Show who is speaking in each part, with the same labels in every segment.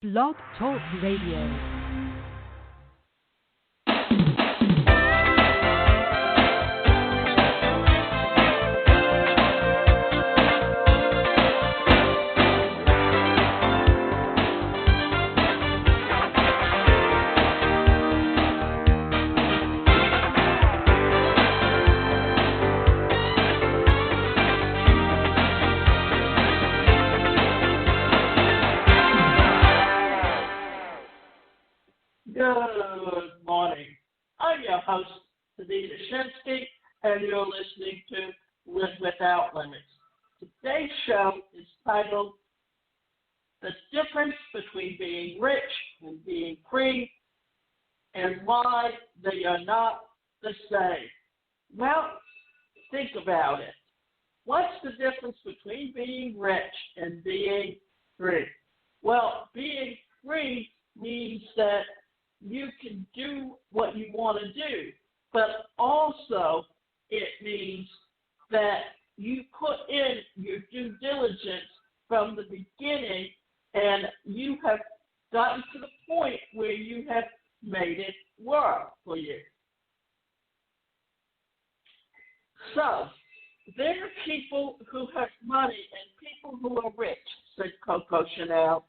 Speaker 1: Blog Talk Radio.
Speaker 2: Good morning. I'm your host, Anita Shinsky, and you're listening to Live Without Limits. Today's show is titled The Difference Between Being Rich and Being Free and Why They Are Not the Same. Well, think about it. What's the difference between being rich and being free? Well, being free means that you can do what you want to do, but also it means that you put in your due diligence from the beginning and you have gotten to the point where you have made it work for you. So, there are people who have money and people who are rich, said Coco Chanel.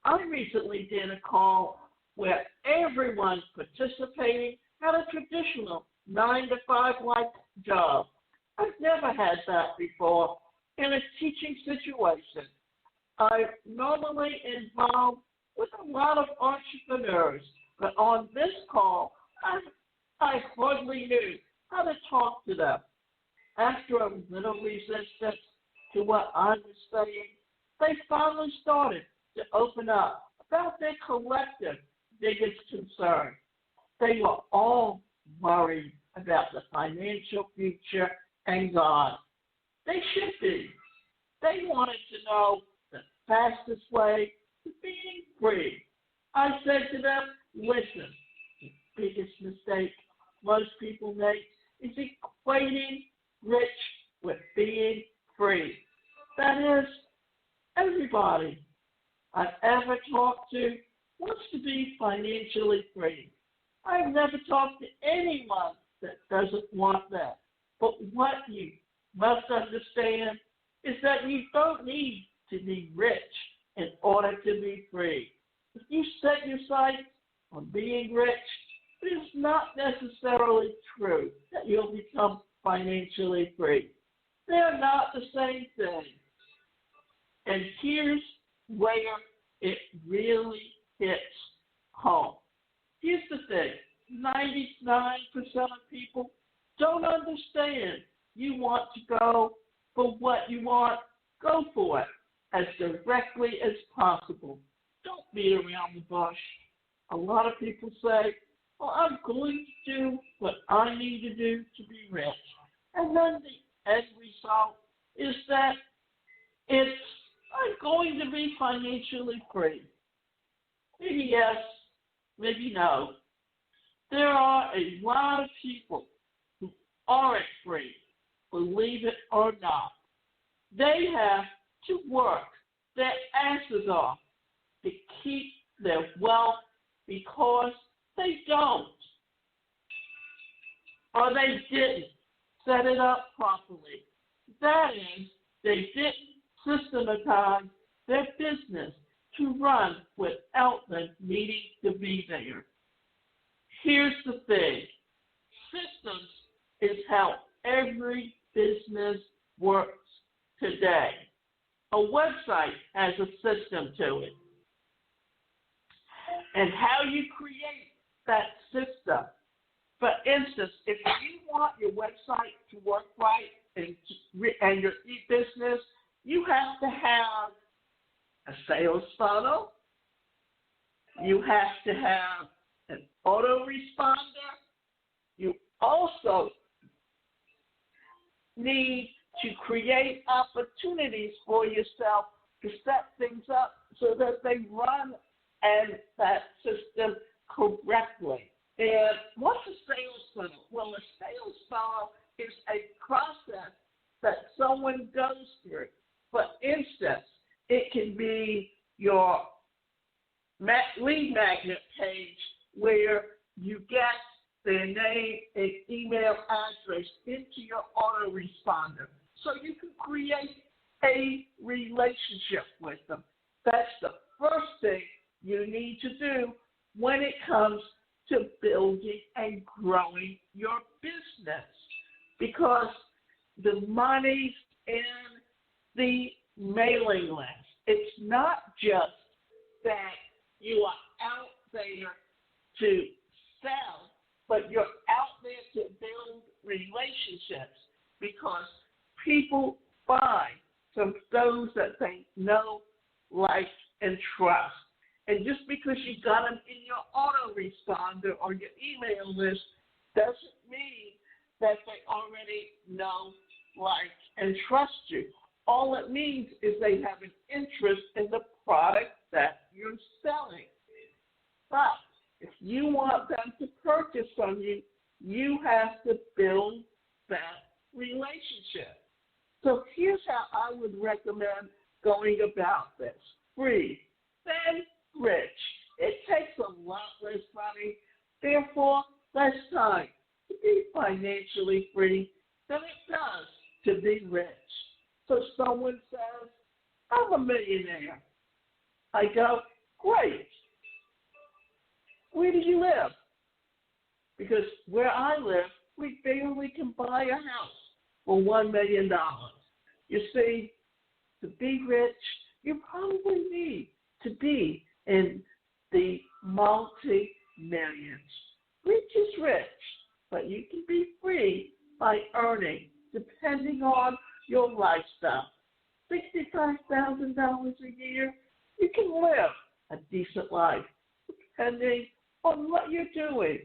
Speaker 2: I recently did a call where everyone participating had a traditional 9-to-5 job. I've never had that before in a teaching situation. I'm normally involved with a lot of entrepreneurs, but on this call, I hardly knew how to talk to them. After a little resistance to what I was saying, they finally started to open up about their collective biggest concern. They were all worried about the financial future and God. They should be. They wanted to know the fastest way to being free. I said to them, listen, the biggest mistake most people make is equating rich with being free. That is, everybody I've ever talked to wants to be financially free. I've never talked to anyone that doesn't want that. But what you must understand is that you don't need to be rich in order to be free. If you set your sights on being rich, it is not necessarily true that you'll become financially free. They're not the same thing. And here's where it really hits home. Here's the thing. 99% of people don't understand. You want to go for what you want, go for it as directly as possible. Don't beat around the bush. A lot of people say, well, I'm going to do what I need to do to be rich. And then the end result is that I'm going to be financially free. Maybe yes, maybe no. There are a lot of people who aren't free, believe it or not. They have to work their asses off to keep their wealth because they don't, or they didn't set it up properly. That is, they didn't systematize their business to run without them needing to be there. Here's the thing. Systems is how every business works today. A website has a system to it. And how you create that system. For instance, if you want your website to work right and your e-business, you have to have a sales funnel. You have to have an autoresponder. You also need to create opportunities for yourself to set things up so that they run and that system correctly. And what's a sales funnel? Well, a sales funnel is a process that someone goes through. For instance, it can be your lead magnet page where you get their name and email address into your autoresponder so you can create a relationship with them. That's the first thing you need to do when it comes to building and growing your business, because the money's in the mailing list. It's not just that you are out there to sell, but you're out there to build relationships, because people buy from those that they know, like, and trust. And just because you got them in your autoresponder or your email list doesn't mean that they already know, like, and trust you. All it means is they have an interest in the product that you're selling. But if you want them to purchase from you, you have to build that relationship. So here's how I would recommend going about this. Free, then rich. It takes a lot less money, therefore less time to be financially free than it does to be rich. So someone says, I'm a millionaire. I go, great. Where do you live? Because where I live, we barely can buy a house for $1 million. You see, to be rich, you probably need to be in the multi-millions. Rich is rich, but you can be free by earning, depending on your lifestyle. $65,000 a year, you can live a decent life, depending on what you're doing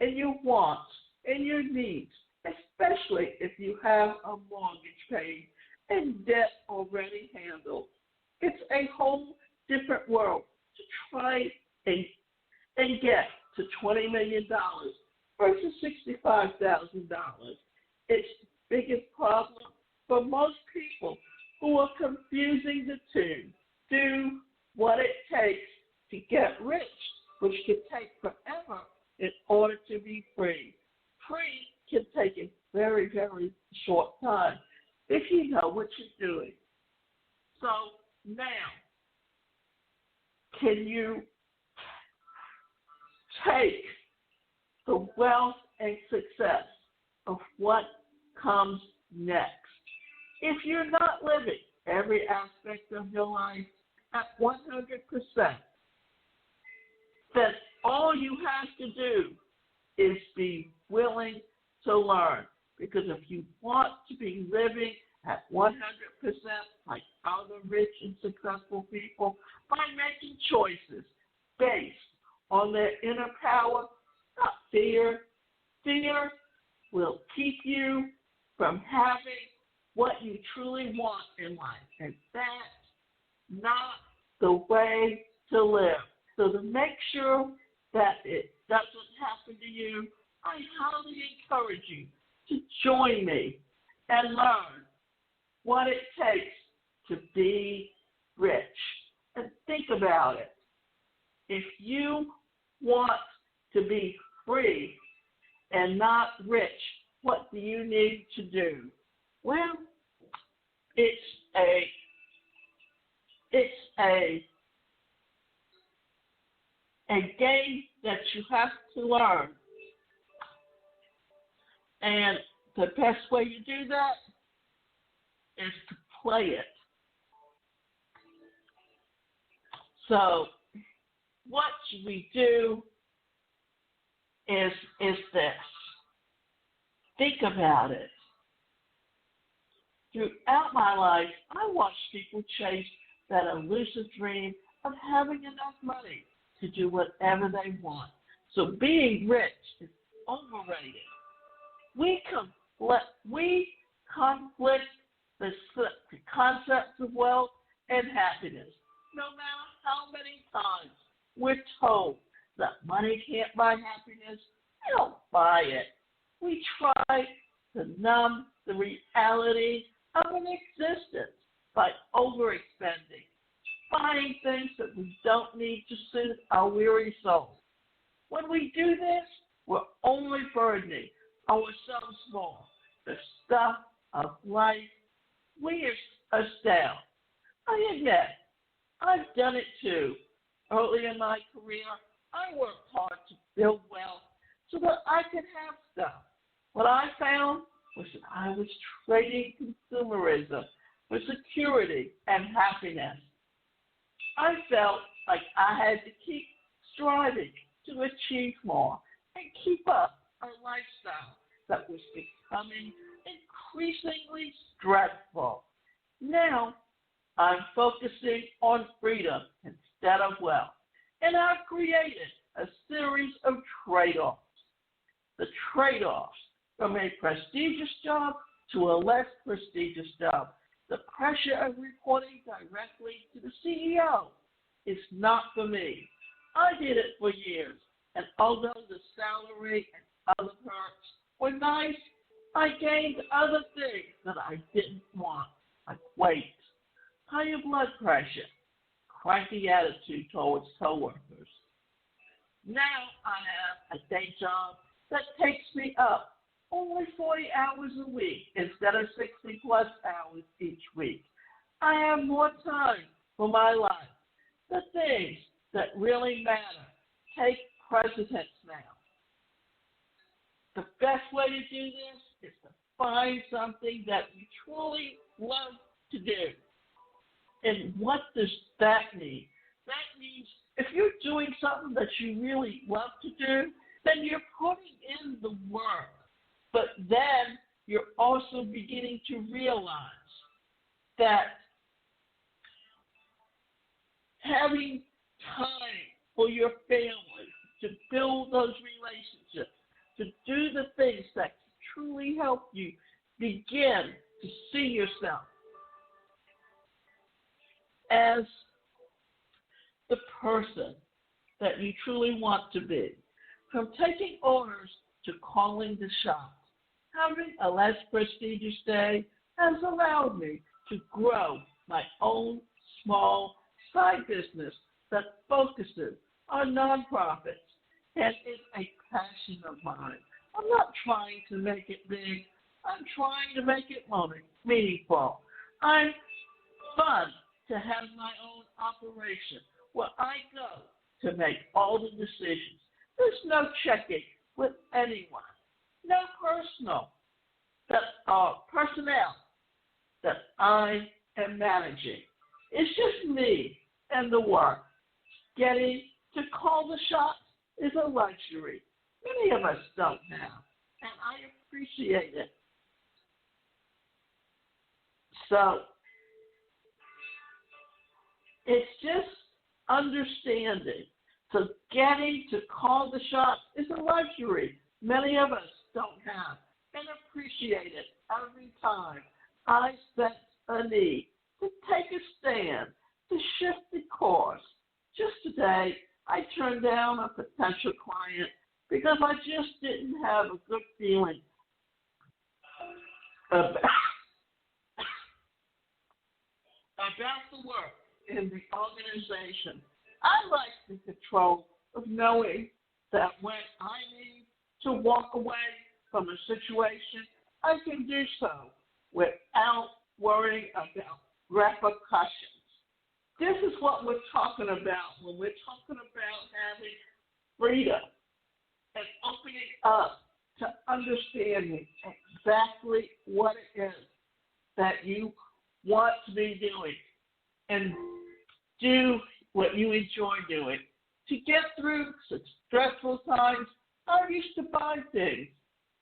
Speaker 2: and your wants and your needs, especially if you have a mortgage paid and debt already handled. It's a whole different world to try and get to $20 million versus $65,000. It's the biggest problem for most people who are confusing the two. Do what it takes to get rich, which can take forever in order to be free. Free can take a very, very short time if you know what you're doing. So now, can you take the wealth and success of what comes next? If you're not living every aspect of your life at 100%, then all you have to do is be willing to learn. Because if you want to be living at 100% like other rich and successful people, by making choices based on their inner power, not fear. Fear will keep you from having what you truly want in life, and that's not the way to live. So to make sure that it doesn't happen to you, I highly encourage you to join me and learn what it takes to be rich. And think about it. If you want to be free and not rich, what do you need to do? Well, it's a game that you have to learn. And the best way you do that is to play it. So what we do is this. Think about it. Throughout my life, I watched people chase that elusive dream of having enough money to do whatever they want. So being rich is overrated. We conflict the concepts of wealth and happiness. No matter how many times we're told that money can't buy happiness, we don't buy it. We try to numb the reality of an existence by overexpending. buying things that we don't need to soothe our weary souls. When we do this, we're only burdening ourselves more. The stuff of life wears us down. I admit, I've done it too. Early in my career, I worked hard to build wealth so that I could have stuff. What I found was that I was trading consumerism for security and happiness. I felt like I had to keep striving to achieve more and keep up a lifestyle that was becoming increasingly stressful. Now, I'm focusing on freedom instead of wealth, and I've created a series of trade-offs. The trade-offs from a prestigious job to a less prestigious job. The pressure of reporting directly to the CEO is not for me. I did it for years, and although the salary and other perks were nice, I gained other things that I didn't want, like weight, higher blood pressure, cranky attitude towards coworkers. Now I have a day job that takes me up only 40 hours a week instead of 60 plus hours each week. I have more time for my life. The things that really matter take precedence now. The best way to do this is to find something that you truly love to do. And what does that mean? That means if you're doing something that you really love to do, then you're putting in the work. But then you're also beginning to realize that having time for your family, to build those relationships, to do the things that truly help you begin to see yourself as the person that you truly want to be. From taking orders to calling the shots, having a less prestigious day has allowed me to grow my own small side business that focuses on nonprofits and is a passion of mine. I'm not trying to make it big. I'm trying to make it meaningful. I'm fun to have my own operation where I go to make all the decisions. There's no checking with anyone, no personnel that I am managing. It's just me and the work. Getting to call the shots is a luxury many of us don't have, and I appreciate it. So it's just understanding. So getting to call the shots is a luxury many of us don't have, and appreciate it every time I sense a need to take a stand, to shift the course. Just today, I turned down a potential client because I just didn't have a good feeling about the work in the organization. I like the control of knowing that when I need to walk away from a situation, I can do so without worrying about repercussions. This is what we're talking about when we're talking about having freedom and opening up to understanding exactly what it is that you want to be doing and do what you enjoy doing. To get through such stressful times, I used to buy things.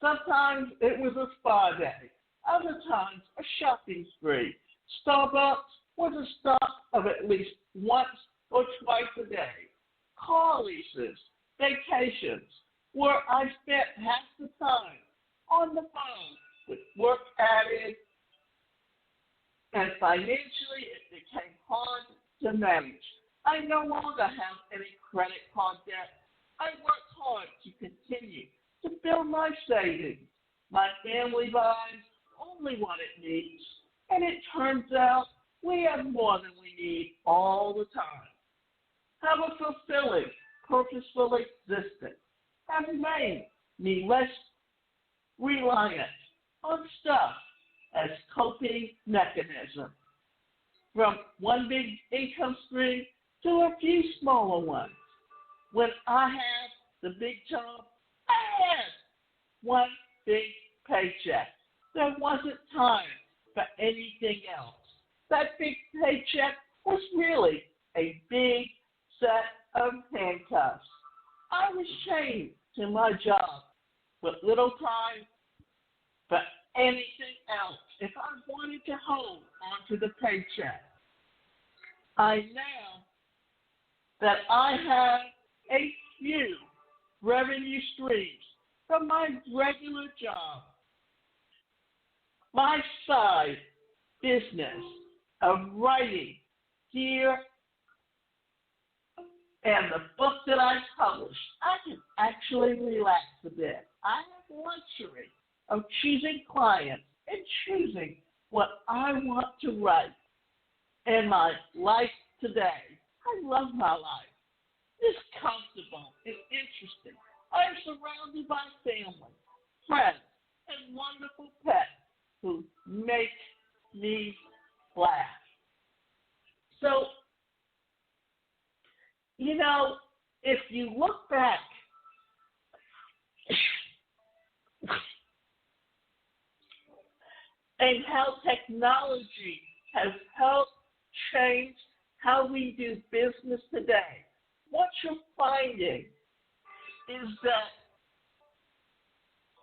Speaker 2: Sometimes it was a spa day. Other times, a shopping spree. Starbucks was a stop of at least once or twice a day. Car leases, vacations, where I spent half the time on the phone with work added, and financially it became hard to manage. I no longer have any credit card debt. I work hard to continue to build my savings. My family buys only what it needs, and it turns out we have more than we need all the time. Have a fulfilling, purposeful existence. Have made me less reliant on stuff as coping mechanism. From one big income stream to a few smaller ones. When I had the big job, I had one big paycheck. There wasn't time for anything else. That big paycheck was really a big set of handcuffs. I was chained to my job with little time for anything else if I wanted to hold onto the paycheck. I know that I have a few revenue streams from my regular job. My side business of writing here and the book that I published, I can actually relax a bit. I have the luxury of choosing clients and choosing what I want to write. And my life today, I love my life. It's comfortable and interesting. I am surrounded by family, friends, and wonderful pets who make me laugh. So, if you look back and how technology has helped change how we do business today, what you're finding is that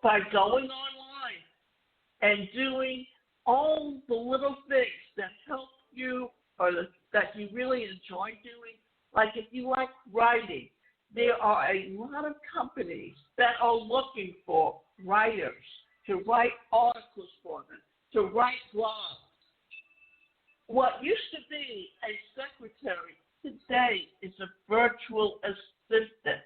Speaker 2: by going online and doing all the little things that help you or that you really enjoy doing, like if you like writing, there are a lot of companies that are looking for writers to write articles for them, to write blogs. What used to be a secretary today is a virtual assistant.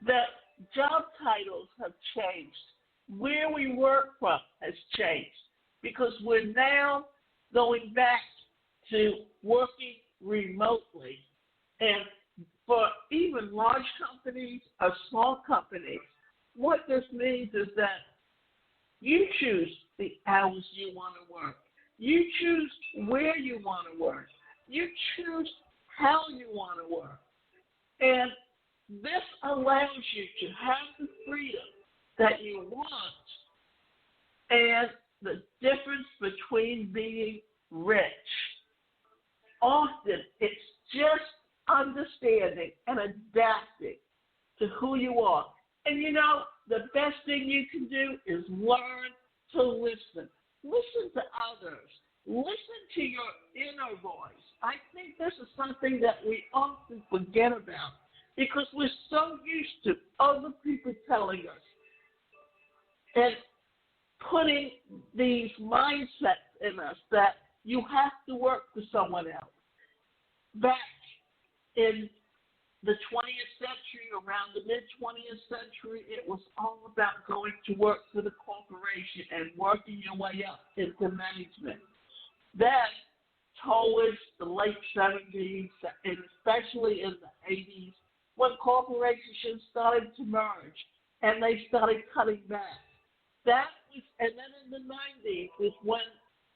Speaker 2: The job titles have changed. Where we work from has changed because we're now going back to working remotely. And for even large companies or small companies, what this means is that you choose the hours you want to work. You choose where you want to work. You choose how you want to work. And this allows you to have the freedom that you want and the difference between being rich. Often it's just understanding and adapting to who you are. And the best thing you can do is learn to listen. Listen to others. Listen to your inner voice. I think this is something that we often forget about because we're so used to other people telling us and putting these mindsets in us that you have to work for someone else. Back in the 20th century, around the mid-20th century, it was all about going to work for the corporation and working your way up into management. Then, towards the late 70s, and especially in the 80s, when corporations started to merge and they started cutting back. And then in the 90s is when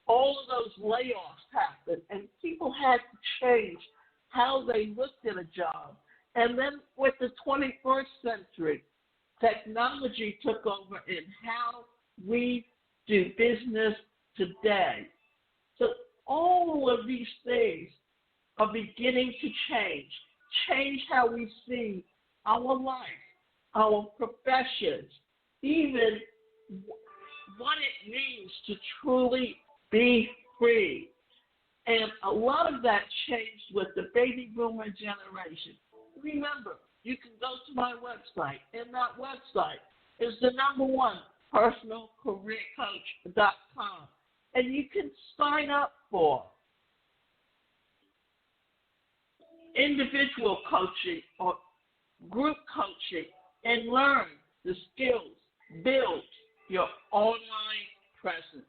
Speaker 2: all of those layoffs happened and people had to change how they looked at a job. And then with the 21st century, technology took over in how we do business today. So all of these things are beginning to change how we see our life, our professions, even what it means to truly be free. And a lot of that changed with the baby boomer generation. Remember, you can go to my website, and that website is the #1 personalcareercoach.com. And you can sign up for individual coaching or group coaching and learn the skills, build your online presence.